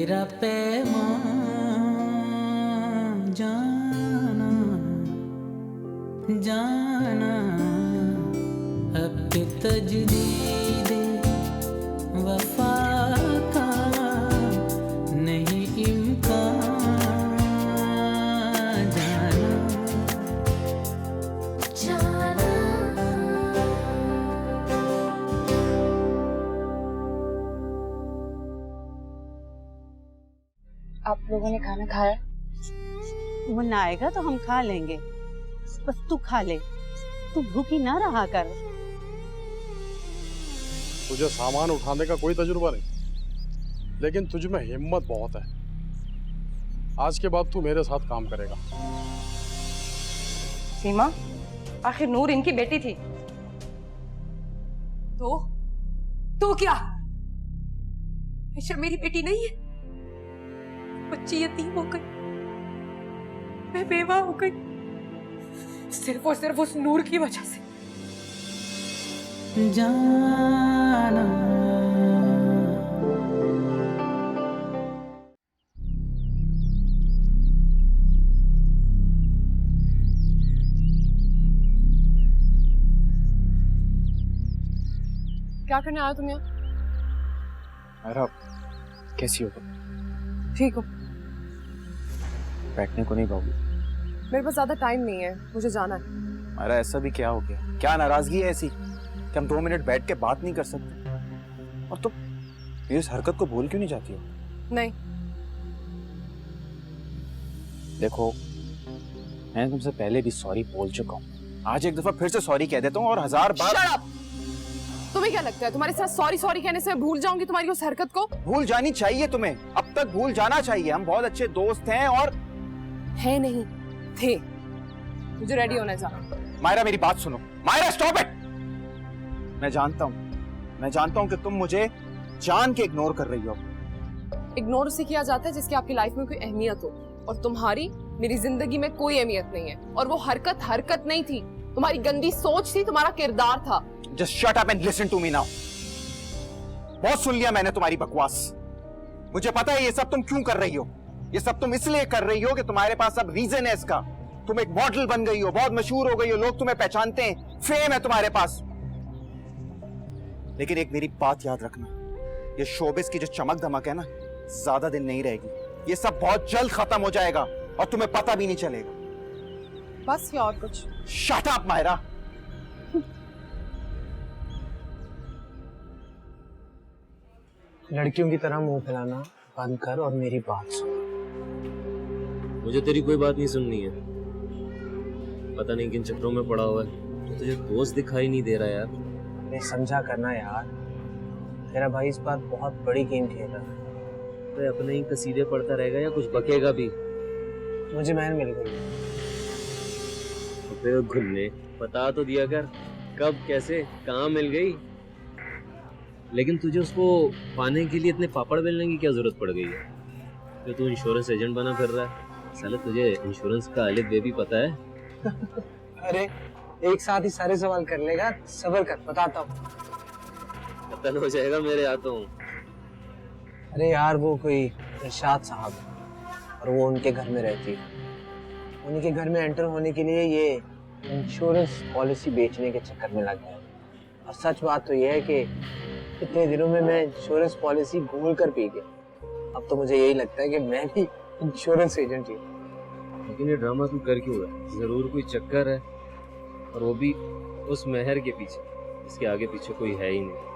तेरा पैमान जाना जाना अब के तजदीद वफा का नहीं इम्कान जाना जाना। आप लोगों ने खाना खाया? वो ना आएगा तो हम खा लेंगे, बस तू खा ले, तू भूखी ना रहा कर। तुझे सामान उठाने का कोई तजुर्बा नहीं, लेकिन तुझ में हिम्मत बहुत है। आज के बाद तू मेरे साथ काम करेगा। सीमा, आखिर नूर इनकी बेटी थी। तो क्या? आयशा मेरी बेटी नहीं है? बच्ची यतीम हो गई, मैं बेवा हो गई, सिर्फ और सिर्फ उस नूर की वजह से। जाना क्या करने आया तुम यहाँ? मायरा, कैसी हो तुम? ठीक हो? बैठने को नहीं पाओगी? मेरे पास ज्यादा टाइम नहीं है, मुझे जाना है। मायरा, ऐसा भी क्या हो गया? क्या नाराजगी है ऐसी कि हम 2 मिनट बैठ के बात नहीं कर सकते? और तुम इस हरकत को भूल क्यों नहीं जाती हो? नहीं। देखो, मैंने तुमसे पहले भी सॉरी बोल चुका हूँ, आज एक दफा फिर से सॉरी कह देता हूँ और 1000 बार। Shut up! तुम्हें क्या लगता है तुम्हारे साथ सॉरी सॉरी कहने से मैं भूल जाऊंगी तुम्हारी उस हरकत को? भूल जानी चाहिए तुम्हें, अब तक भूल जाना चाहिए। हम बहुत अच्छे दोस्त हैं और है नहीं थे। मुझे रेडी होना है जाना। मायरा मेरी बात सुनो। Myra stop it. मैं जानता हूँ कि तुम मुझे जान के इग्नोर कर रही हो। इग्नोर उसे किया जाता है जिसकी आपकी लाइफ में कोई अहमियत हो, और तुम्हारी मेरी जिंदगी में कोई अहमियत नहीं है। और वो हरकत नहीं थी, तुम्हारी गंदी सोच थी, तुम्हारा किरदार था। Just shut up and listen to me now. बहुत सुन लिया मैंने तुम्हारी बकवास। मुझे पता है ये सब तुम क्यों कर रही हो। ये सब तुम इसलिए कर रही हो कि तुम्हारे पास अब रीजन है इसका। तुम एक मॉडल बन गई हो, बहुत मशहूर हो गई हो, लोग तुम्हें पहचानते हैं, फेम है तुम्हारे पास। लेकिन एक मेरी बात याद रखना, ये शोबिस की जो चमक धमक है ना, ज्यादा दिन नहीं रहेगी। ये सब बहुत जल्द खत्म हो जाएगा और तुम्हें पता भी नहीं चलेगा। बस या और कुछ? Shut up, Myra. लड़कियों की तरह मुंह फैलाना बंद कर और मेरी बात सुन। मुझे तेरी कोई बात नहीं सुननी है। पता नहीं किन चक्रों में पड़ा हुआ है, तो तुझे दोस्त दिखाई नहीं दे रहा यार। नहीं समझा करना यार, तेरा भाई इस बार बहुत बड़ी गेम खेल रहा है। तो अपने ही कसीदे पढ़ता रहेगा या कुछ बकेगा भी? मुझे बहन मिल गई। तो घुलने बता तो दिया कर, कब कैसे कहाँ मिल गई। लेकिन तुझे उसको पाने के लिए इतने पापड़ बेलने की क्या जरूरत पड़ गई है? जो तू इंश्योरेंस एजेंट बना फिर रहा है। साले तुझे इंश्योरेंस का अलिफ बे भी पता है? अरे एक साथ ही सारे सवाल कर लेगा, सब्र कर, बताता हूँ। कत्ल हो जाएगा मेरे हाथों। अरे यार, वो कोई इरशाद साहब है और वो उनके घर में रहती है। उनके घर में एंटर होने के लिए ये इंश्योरेंस पॉलिसी बेचने के चक्कर में लग गया। और सच बात तो ये है कि इतने दिनों में मैं इंश्योरेंस पॉलिसी भूल कर पी गया। अब तो मुझे यही लगता है कि मैं भी इंश्योरेंस एजेंट ही। लेकिन ये ड्रामा तू कर क्यों रहा है? जरूर कोई चक्कर है, और वो भी उस मेहर के पीछे, इसके आगे पीछे कोई है ही नहीं।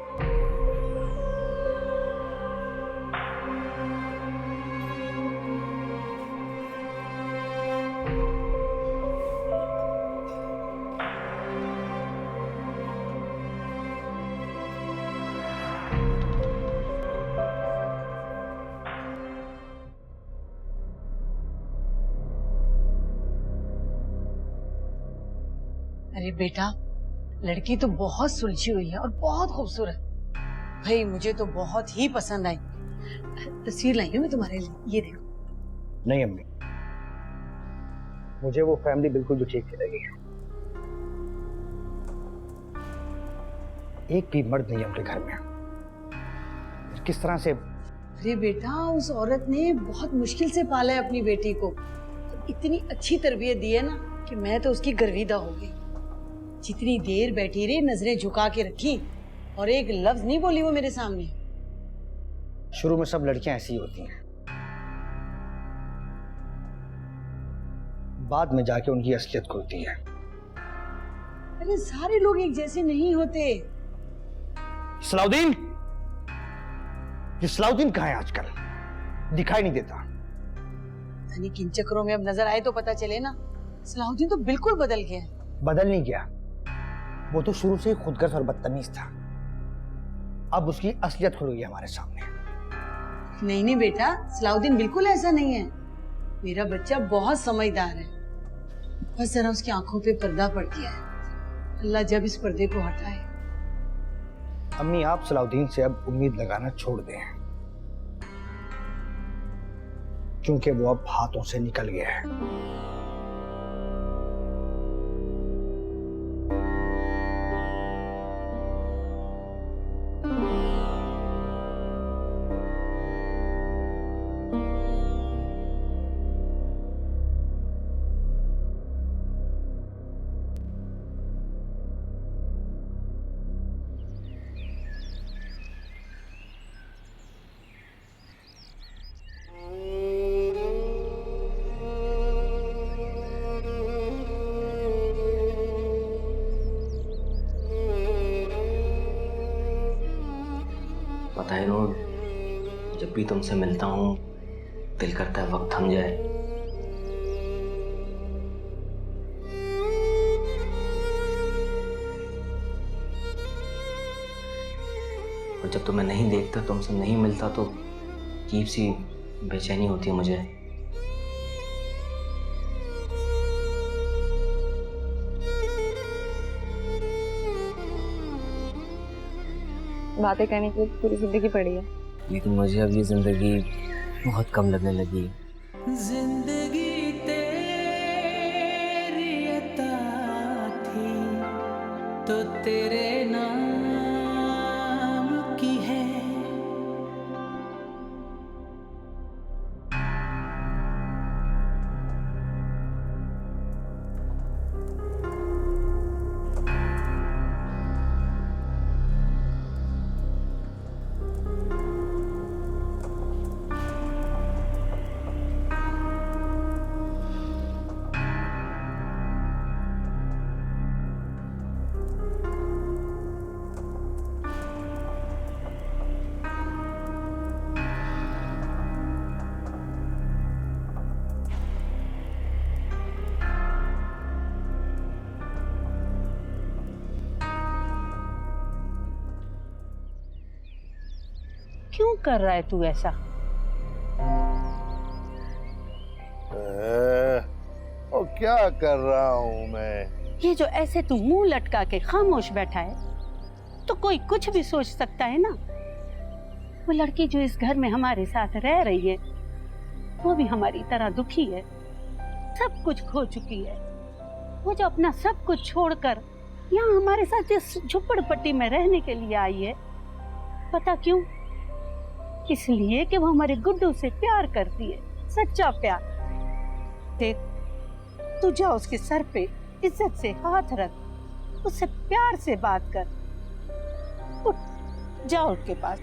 अरे बेटा, लड़की तो बहुत सुलझी हुई है और बहुत खूबसूरत। भाई मुझे तो बहुत ही पसंद आई। तस्वीर लाई हूँ मैं तुम्हारे लिए, ये देखो। नहीं अम्मी, मुझे वो फैमिली बिल्कुल भी ठीक नहीं लगी। एक भी मर्द नहीं है उनके घर में। किस तरह से अरे बेटा, उस औरत ने बहुत मुश्किल से पाला है अपनी बेटी को, तो इतनी अच्छी तरबियत दी है ना कि मैं तो उसकी गर्विदा हो गई। जितनी देर बैठी रही, नजरें झुका के रखी और एक लफ्ज नहीं बोली वो मेरे सामने। शुरू में सब लड़कियां ऐसी होती हैं, बाद में जाके उनकी असलियत खुलती है। अरे सारे लोग एक जैसे नहीं होते। सलाउद्दीन, ये सलाउद्दीन कहाँ है आजकल? दिखाई नहीं देता। यानी किन चक्करों में अब नजर आए तो पता चले ना। सलाउद्दीन तो बिल्कुल बदल गया है। बदल नहीं गया, वो तो शुरू से ही खुदगर्ज और बदतमीज था। अब उसकी असलियत खुल गई हमारे सामने। नहीं नहीं बेटा, सलाउद्दीन बिल्कुल ऐसा नहीं है। मेरा बच्चा बहुत समझदार है, बस जरा उसकी आंखों पे पर्दा पड़ गया है। अल्लाह जब इस पर्दे को हटाए। अम्मी, आप सलाउद्दीन से अब उम्मीद लगाना छोड़ दें, क्योंकि वो अब हाथों से निकल गया है। पता है नूर, जब भी तुमसे मिलता हूँ दिल करता है वक्त थम जाए। और जब तुम्हें नहीं देखता, तुमसे नहीं मिलता तो अजीब सी बेचैनी होती है मुझे। बातें करने की पूरी जिंदगी पड़ी है, लेकिन मुझे अब ये जिंदगी बहुत कम लगने लगी है। जिंदगी तेरी अता थी तो तेरे नाम की है। क्यों कर रहा है तू ऐसा? और क्या कर रहा हूँ मैं? ये जो ऐसे तू मुंह लटका के खामोश बैठा है, तो कोई कुछ भी सोच सकता है ना। वो लड़की जो इस घर में हमारे साथ रह रही है, वो भी हमारी तरह दुखी है, सब कुछ खो चुकी है। वो जो अपना सब कुछ छोड़कर यहाँ हमारे साथ इस झुपड़पट्टी में रहने के लिए आई है, पता क्यों? इसलिए कि वो हमारे गुड्डू से प्यार करती है, सच्चा प्यार। देख, तू जा उसके सर पे इज्जत से हाथ रख, उससे प्यार से बात कर। उठ, जा उसके पास।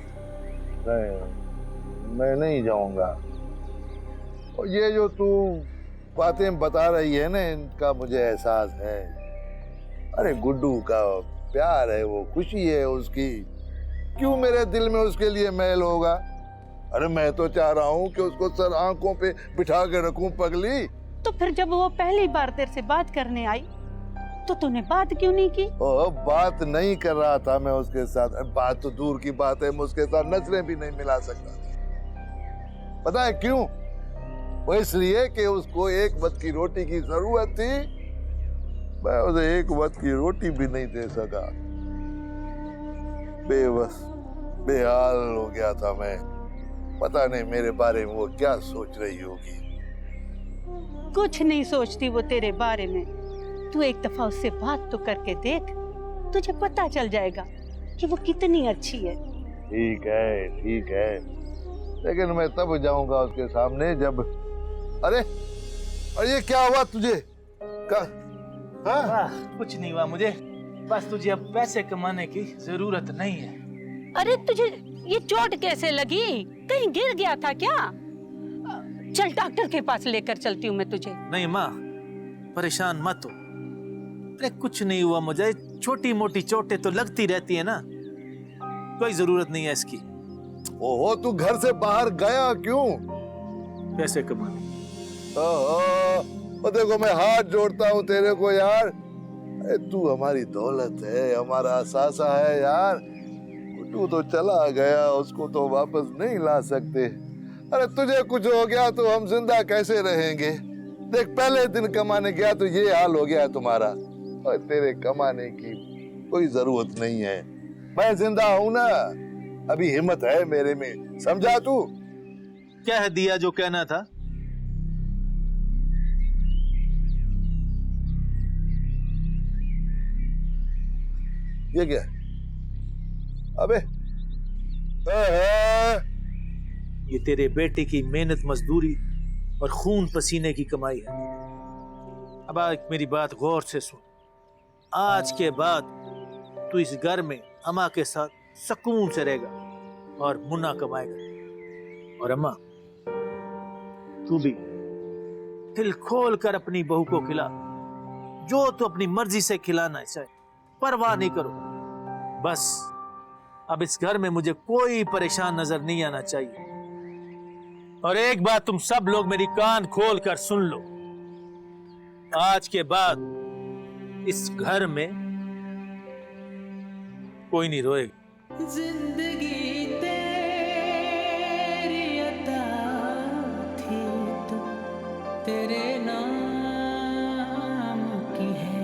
नहीं, मैं नहीं जाऊंगा। और ये जो तू बातें बता रही है ना, इनका मुझे एहसास है। अरे गुड्डू का प्यार है, वो खुशी है उसकी, क्यों मेरे दिल में उसके लिए मैल होगा? अरे मैं तो चाह रहा हूँ कि उसको सर आंखों पे बिठा के रखूं पगली। तो फिर जब वो पहली बार तेरे से बात करने आई, तो तूने बात क्यों नहीं की? बात नहीं कर रहा था मैं उसके साथ। बात तो दूर की बात है, मैं उसके साथ नजरें भी नहीं मिला सकता। पता है क्यों? वो इसलिए कि उसको एक वक्त की रोटी की जरूरत थी। मैं उसे एक वक्त की रोटी भी नहीं दे सका। बेबस, बेहाल हो गया था मैं। पता नहीं मेरे बारे में वो क्या सोच रही होगी। कुछ नहीं सोचती वो तेरे बारे में। तू एक दफा उससे बात तो करके देख, तुझे पता चल जाएगा कि वो कितनी अच्छी है। ठीक है, ठीक है, लेकिन मैं तब जाऊंगा उसके सामने जब। अरे और ये क्या हुआ तुझे? हाँ? कुछ नहीं हुआ मुझे, बस तुझे अब पैसे कमाने की जरूरत नहीं है। अरे तुझे ये चोट कैसे लगी? कहीं गिर गया था क्या? चल डॉक्टर के पास लेकर चलती हूँ मैं तुझे। नहीं माँ, परेशान मत हो। अरे कुछ नहीं हुआ मुझे, छोटी मोटी चोटें तो लगती रहती है ना, कोई जरूरत नहीं है इसकी। ओहो, तू घर से बाहर गया क्यों? पैसे कमाने। ओहो, देखो मैं हाथ जोड़ता हूँ तेरे को यार। अरे तू हमारी दौलत है, हमारा असासा है यार। तू तो चला गया, उसको तो वापस नहीं ला सकते। अरे तुझे कुछ हो गया तो हम जिंदा कैसे रहेंगे? देख पहले दिन कमाने गया तो ये हाल हो गया तुम्हारा, और तेरे कमाने की कोई जरूरत नहीं है। मैं जिंदा हूं ना, अभी हिम्मत है मेरे में, समझा तू? कह दिया जो कहना था। ये क्या? अबे ये तेरे बेटे की मेहनत मजदूरी और खून पसीने की कमाई है। अब आज मेरी बात गौर से सुन। आज के बाद तू इस घर में अम्मा के साथ सुकून से रहेगा और मुन्ना कमाएगा। और अम्मा, तू भी दिल खोल कर अपनी बहू को खिला, जो तू अपनी मर्जी से खिलाना है, चाहे परवाह नहीं करो। बस अब इस घर में मुझे कोई परेशान नजर नहीं आना चाहिए। और एक बात तुम सब लोग मेरी कान खोल कर सुन लो, आज के बाद इस घर में कोई नहीं रोएगा। जिंदगी तेरी अता थी तो तेरे नाम की है।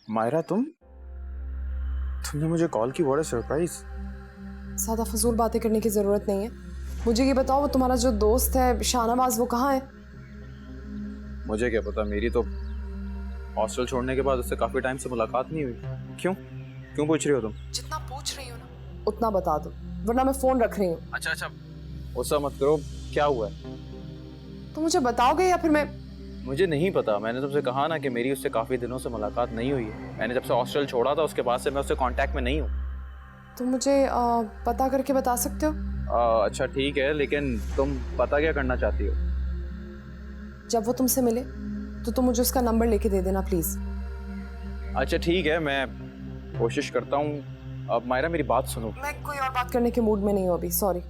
मायरा, तुमने मुझे कॉल की, व्हाट अ सरप्राइज। ज्यादा फजूल बातें करने की जरूरत नहीं है। मुझे ये बताओ, वो तुम्हारा जो दोस्त है शाहनवाज, वो कहाँ है? मुझे क्या पता, मेरी तो हॉस्टल छोड़ने के बाद उससे काफी टाइम से मुलाकात नहीं हुई। क्यों पूछ रही हो तुम? जितना पूछ रही हो ना उतना बता दो, वरना मैं फोन रख रही हूँ। अच्छा, गुस्सा मत करो। क्या हुआ है? तो मुझे बताओगे या फिर मैं? मुझे नहीं पता। मैंने तुमसे कहा ना कि मेरी उससे काफी दिनों से मुलाकात नहीं हुई है। मैंने जब से हॉस्टल छोड़ा था उसके बाद से मैं उससे कांटेक्ट में नहीं हूँ। तो मुझे पता करके बता सकते हो? अच्छा ठीक है, लेकिन तुम पता क्या करना चाहती हो? जब वो तुमसे मिले तो तुम मुझे उसका नंबर लेके दे देना प्लीज। अच्छा ठीक है, मैं कोशिश करता हूँ। अब मायरा मेरी बात सुनो। मैं कोई और बात करने के मूड में नहीं हूँ अभी, सॉरी।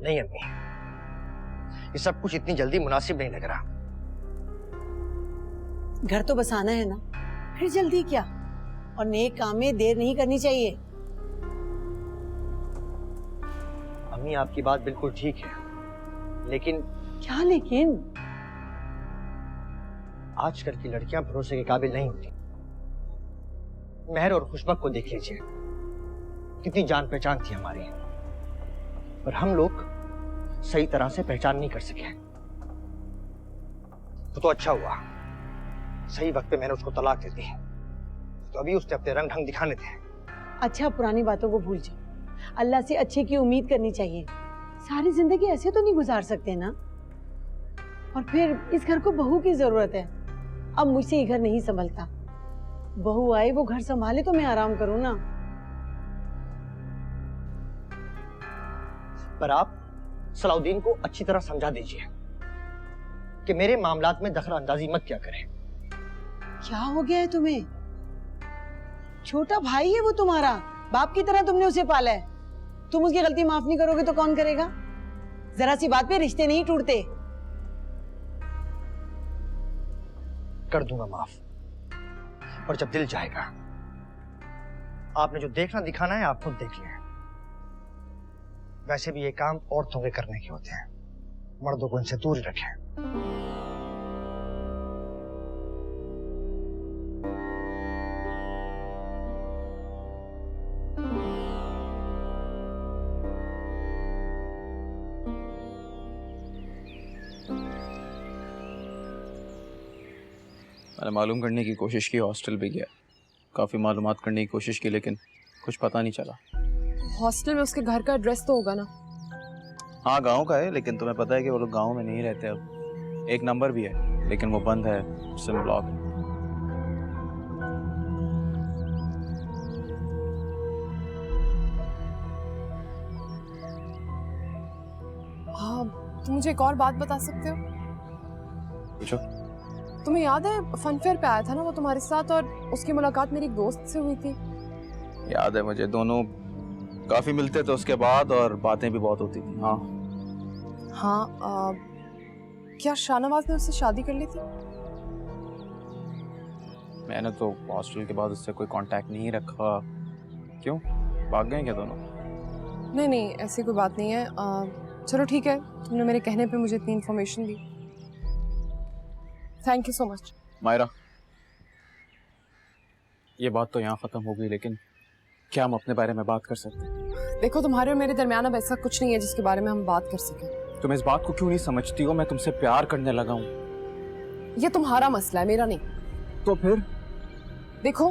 नहीं अम्मी, ये सब कुछ इतनी जल्दी मुनासिब नहीं लग रहा। घर तो बसाना है ना, फिर जल्दी क्या? और नेक काम में देर नहीं करनी चाहिए। अम्मी आपकी बात बिल्कुल ठीक है, लेकिन क्या लेकिन? आजकल की लड़कियां भरोसे के काबिल नहीं होती। महर और खुशबक को देख लीजिए, कितनी जान पहचान थी हमारी, पर हम लोग सही तरह से पहचान नहीं कर सके। तो अच्छा हुआ सही वक्त पे मैंने उसको तलाक दे दी, तो अभी उसने अपने रंग ढंग दिखाने थे। अच्छा, पुरानी बातों को भूल जाओ, अल्लाह से अच्छे की उम्मीद करनी चाहिए। सारी जिंदगी ऐसे तो नहीं गुजार सकते ना। और फिर इस घर को बहू की जरूरत है। अब मुझसे ये घर नहीं संभलता। बहू आए, वो घर संभाले तो मैं आराम करूं ना। पर आप सलाउद्दीन को अच्छी तरह समझा दीजिए कि मेरे मामलात में दखल अंदाजी मत क्या करें। क्या हो गया है तुम्हें? छोटा भाई है वो तुम्हारा, बाप की तरह तुमने उसे पाला है। तुम उसकी गलती माफ नहीं करोगे तो कौन करेगा? जरा सी बात पे रिश्ते नहीं टूटते। कर दूंगा माफ, और जब दिल चाहेगा आपने जो देखना दिखाना है आप खुद देख लें। वैसे भी ये काम औरतों के करने के होते हैं, मर्दों को इनसे दूर ही रखें। मैंने मालूम करने की कोशिश की, हॉस्टल भी गया, काफ़ी मालूमात करने की कोशिश की, लेकिन कुछ पता नहीं चला। हॉस्टल में उसके घर का एड्रेस तो होगा ना? हाँ गांव का है, लेकिन तुम्हें पता है कि वो लोग गांव में नहीं रहते अब। एक नंबर भी है लेकिन वो बंद है, सिम ब्लॉक है। हाँ, तुम मुझे एक और बात बता सकते हो? पूछो। तुम्हें याद है फन फेयर पे आया था ना वो तुम्हारे साथ, और उसकी मुलाकात मेरी एक दोस्त से हुई थी? याद है मुझे, दोनों काफी मिलते थे उसके बाद और बातें भी बहुत होती थी। हाँ हाँ, क्या शाहनवाज ने उससे शादी कर ली थी? मैंने तो हॉस्टल के बाद उससे कोई कांटेक्ट नहीं रखा। क्यों, भाग गए क्या दोनों? नहीं नहीं, ऐसी कोई बात नहीं है। चलो ठीक है, तुमने मेरे कहने पे मुझे इतनी इन्फॉर्मेशन दी, thank you so much. Myra, ये बात तो यहाँ खत्म हो गई, लेकिन क्या हम अपने बारे में बात कर सकते हैं? देखो, तुम्हारे और मेरे दरमियान अब ऐसा कुछ नहीं है जिसके बारे में हम बात कर सकें। तुम इस बात को क्यों नहीं समझती हो? मैं तुमसे प्यार करने लगा हूँ। ये तुम्हारा मसला है, मेरा नहीं। तो फिर देखो,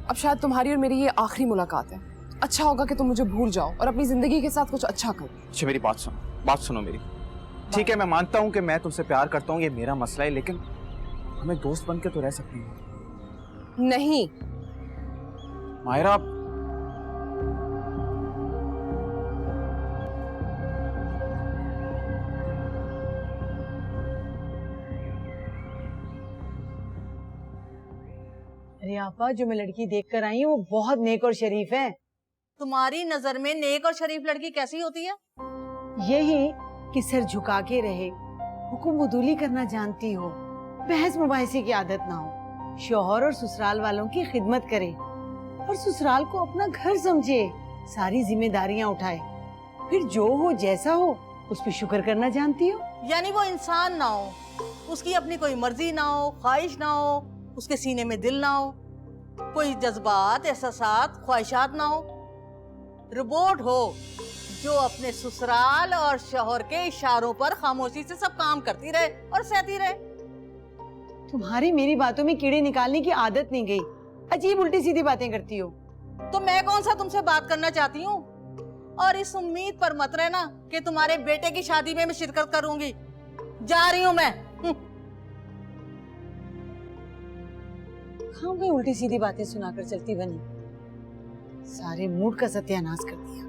अब शायद तुम्हारी और मेरी ये आखिरी मुलाकात है। अच्छा होगा कि तुम मुझे भूल जाओ और अपनी जिंदगी के साथ कुछ अच्छा करो। अच्छा, मेरी बात सुनो मेरी। ठीक है, मैं मानता हूँ कि मैं तुमसे प्यार करता हूँ, ये मेरा मसला है, लेकिन हमें दोस्त बन के तो रह सकती हैं। नहीं मायरा, अरे आपा, जो मैं लड़की देख कर आई हूँ वो बहुत नेक और शरीफ है। तुम्हारी नजर में नेक और शरीफ लड़की कैसी होती है? यही कि सर झुका के रहे, हुकुम उदूली करना जानती हो, बहस मुबाहिसे की आदत ना हो, शौहर और ससुराल वालों की खिदमत करे और ससुराल को अपना घर समझे, सारी जिम्मेदारियां उठाए, फिर जो हो जैसा हो उस पर शुक्र करना जानती हो। यानी वो इंसान ना हो, उसकी अपनी कोई मर्जी ना हो, ख्वाहिश ना हो, उसके सीने में दिल ना हो, कोई जज्बात, एहसासात, ख्वाहिशात ना हो, रोबोट हो जो अपने ससुराल और शौहर के इशारों पर खामोशी से सब काम करती रहे और सहती रहे। तुम्हारी मेरी बातों में कीड़े निकालने की आदत नहीं गई, अजीब उल्टी सीधी बातें करती हो। तो मैं कौन सा तुमसे बात करना चाहती हूँ, और इस उम्मीद पर मत रहना कि तुम्हारे बेटे की शादी में मैं शिरकत करूंगी। जा रही हूँ मैं। कहाँ गई उल्टी सीधी बातें सुनाकर चलती बनी, सारे मूड का सत्यानाश कर दिया।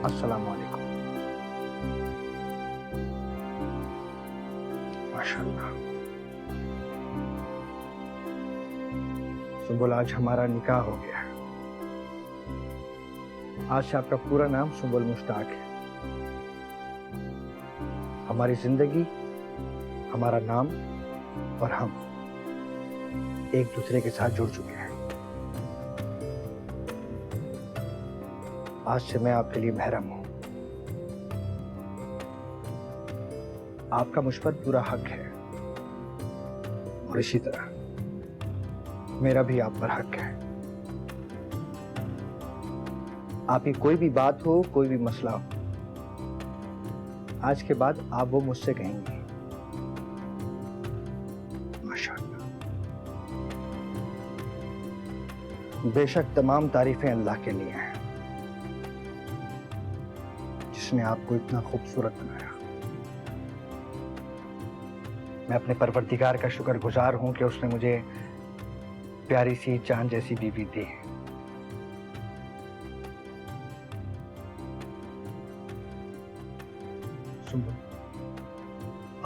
अस्सलाम वालेकुम। माशाल्लाह। सुंबुल, आज हमारा निकाह हो गया। आज से आपका पूरा नाम सुंबुल मुश्ताक है। हमारी जिंदगी, हमारा नाम और हम एक दूसरे के साथ जुड़ चुके हैं। आज से मैं आपके लिए महरम हूं। आपका मुझ पर पूरा हक है और इसी तरह मेरा भी आप पर हक है। आपकी कोई भी बात हो, कोई भी मसला हो, आज के बाद आप वो मुझसे कहेंगे। माशाअल्लाह। बेशक तमाम तारीफें अल्लाह के लिए हैं जिसने आपको इतना खूबसूरत बनाया। मैं अपने परवरदिगार का शुक्रगुजार हूं कि उसने मुझे प्यारी सी चांद जैसी बीवी दी। सुंबुल,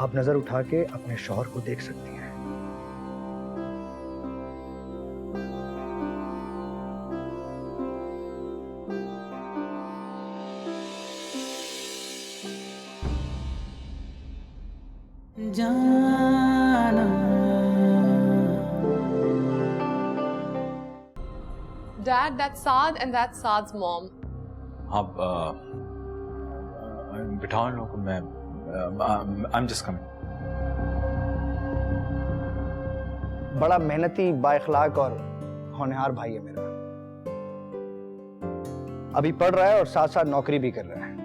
आप नजर उठा के अपने शौहर को देख सकती हैं। जाना Dad, that's Saad and that's Saad's mom. आप बिठाओ इन लोगों को, मैं I'm just coming. बड़ा मेहनती, बाइखलाक और होनहार भाई है मेरा। अभी पढ़ रहा है और साथ साथ नौकरी भी कर रहा है।